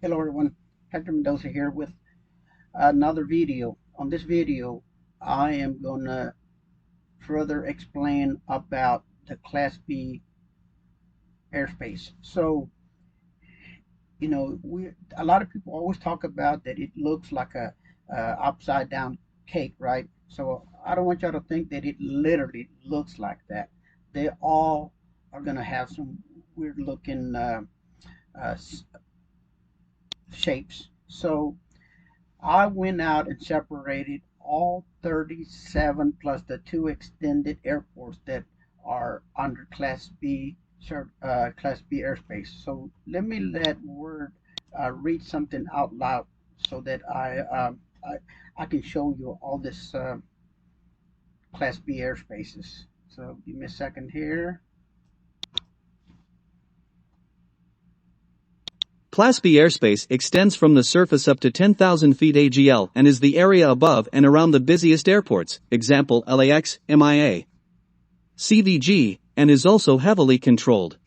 Hello everyone, Hector Mendoza here with another video. On this video, I am going to further explain about the Class B airspace. So, a lot of people always talk about that it looks like a upside down cake, right? So I don't want y'all to think that it literally looks like that. They all are going to have some weird looking uh, shapes. So I went out and separated all 37 plus the two extended airports that are under Class B airspace. So let Word read something out loud so that I can show you all this Class B airspaces. So give me a second here. Class B airspace extends from the surface up to 10,000 feet AGL and is the area above and around the busiest airports, example LAX, MIA, CVG, and is also heavily controlled.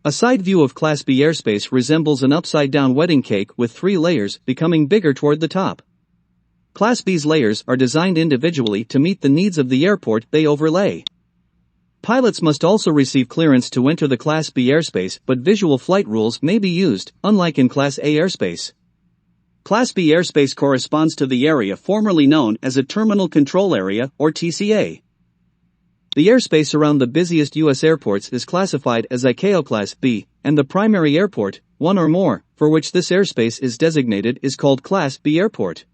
A side view of Class B airspace resembles an upside-down wedding cake with 3 layers becoming bigger toward the top. Class B's layers are designed individually to meet the needs of the airport they overlay. Pilots must also receive clearance to enter the Class B airspace, but visual flight rules may be used, unlike in Class A airspace. Class B airspace corresponds to the area formerly known as a Terminal Control Area, or TCA. The airspace around the busiest U.S. airports is classified as ICAO Class B, and the primary airport, one or more, for which this airspace is designated is called Class B Airport.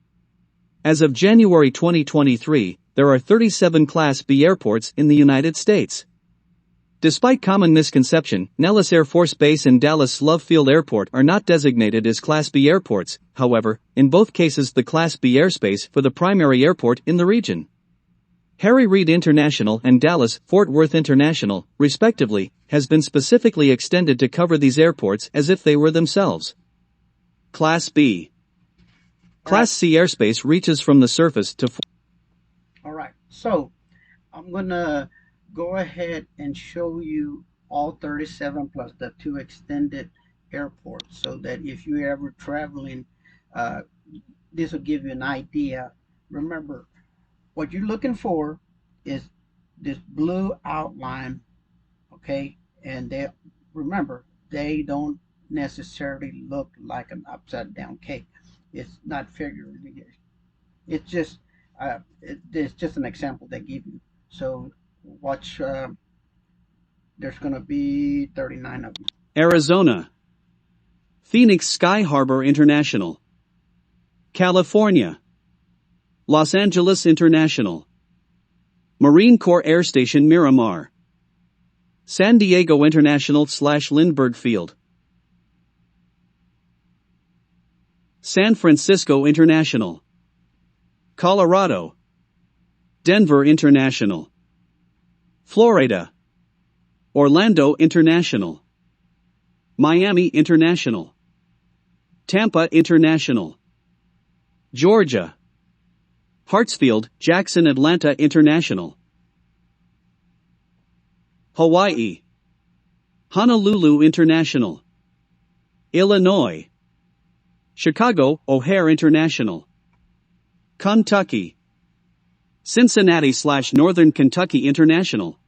As of January 2023, there are 37 Class B airports in the United States. Despite common misconception, Nellis Air Force Base and Dallas Love Field Airport are not designated as Class B airports. However, in both cases the Class B airspace for the primary airport in the region, Harry Reid International and Dallas-Fort Worth International, respectively, has been specifically extended to cover these airports as if they were themselves Class B. Class C airspace reaches from the surface to... All right, so I'm going to go ahead and show you all 37 plus the two extended airports so that if you're ever traveling, this will give you an idea. Remember, what you're looking for is this blue outline, okay? And they don't necessarily look like an upside down cake. It's not figuratively. It's just it's just an example they give you. So watch. There's going to be 39 of them. Arizona, Phoenix Sky Harbor International, California, Los Angeles International, Marine Corps Air Station Miramar, San Diego International / Lindbergh Field, San Francisco International, Colorado, Denver International, Florida, Orlando International, Miami International, Tampa International, Georgia, Hartsfield, Jackson Atlanta International, Hawaii, Honolulu International, Illinois, Chicago, O'Hare International, Kentucky, Cincinnati / Northern Kentucky International,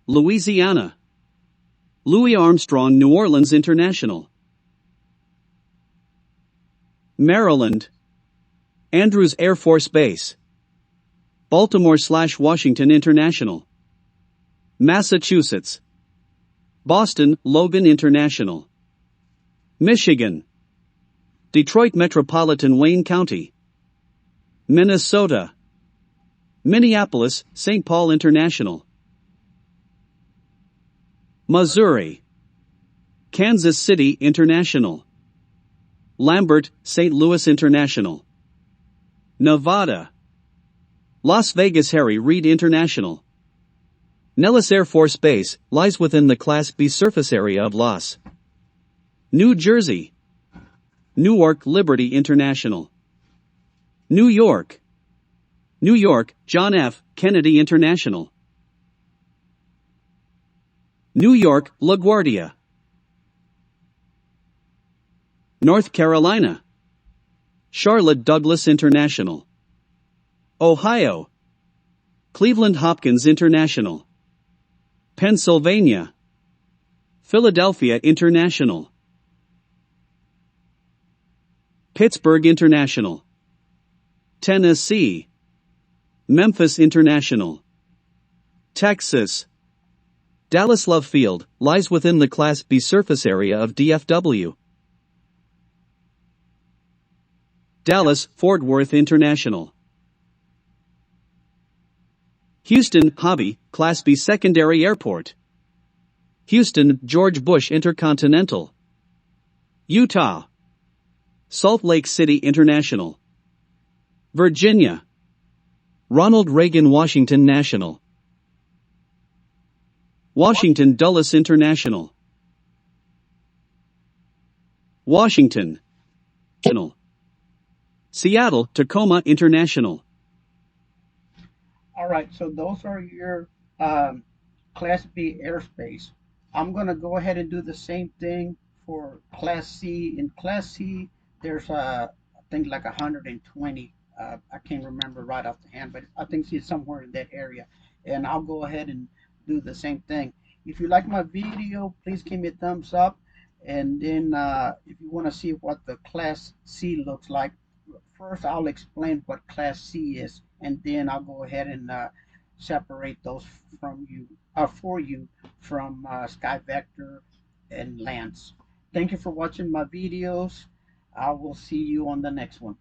Louisiana, Louis Armstrong New Orleans International, Maryland, Andrews Air Force Base, Baltimore / Washington International, Massachusetts, Boston, Logan International, Michigan, Detroit Metropolitan Wayne County, Minnesota, Minneapolis, St. Paul International, Missouri, Kansas City International, Lambert, St. Louis International, Nevada, Las Vegas Harry Reid International. Nellis Air Force Base lies within the Class B surface area of Los, New Jersey, Newark Liberty International, New York, John F. Kennedy International, New York LaGuardia, North Carolina, Charlotte Douglas International. Ohio, Cleveland Hopkins International. Pennsylvania, Philadelphia International. Pittsburgh International. Tennessee, Memphis International. Texas, Dallas Love Field, lies within the Class B surface area of DFW. Dallas, Fort Worth International. Houston, Hobby, Class B secondary airport. Houston, George Bush Intercontinental. Utah, Salt Lake City International. Virginia, Ronald Reagan Washington National. Washington Dulles International. Washington, Seattle Tacoma International. All right, so those are your Class B airspace. I'm going to go ahead and do the same thing for Class C. In Class C, there's I think like 120. I can't remember right off the hand, but I think it's somewhere in that area. And I'll go ahead and do the same thing. If you like my video, please give me a thumbs up. And then if you want to see what the Class C looks like, first I'll explain what Class C is, and then I'll go ahead and separate those from you, for you, from Skyvector and Lance. Thank you for watching my videos. I will see you on the next one.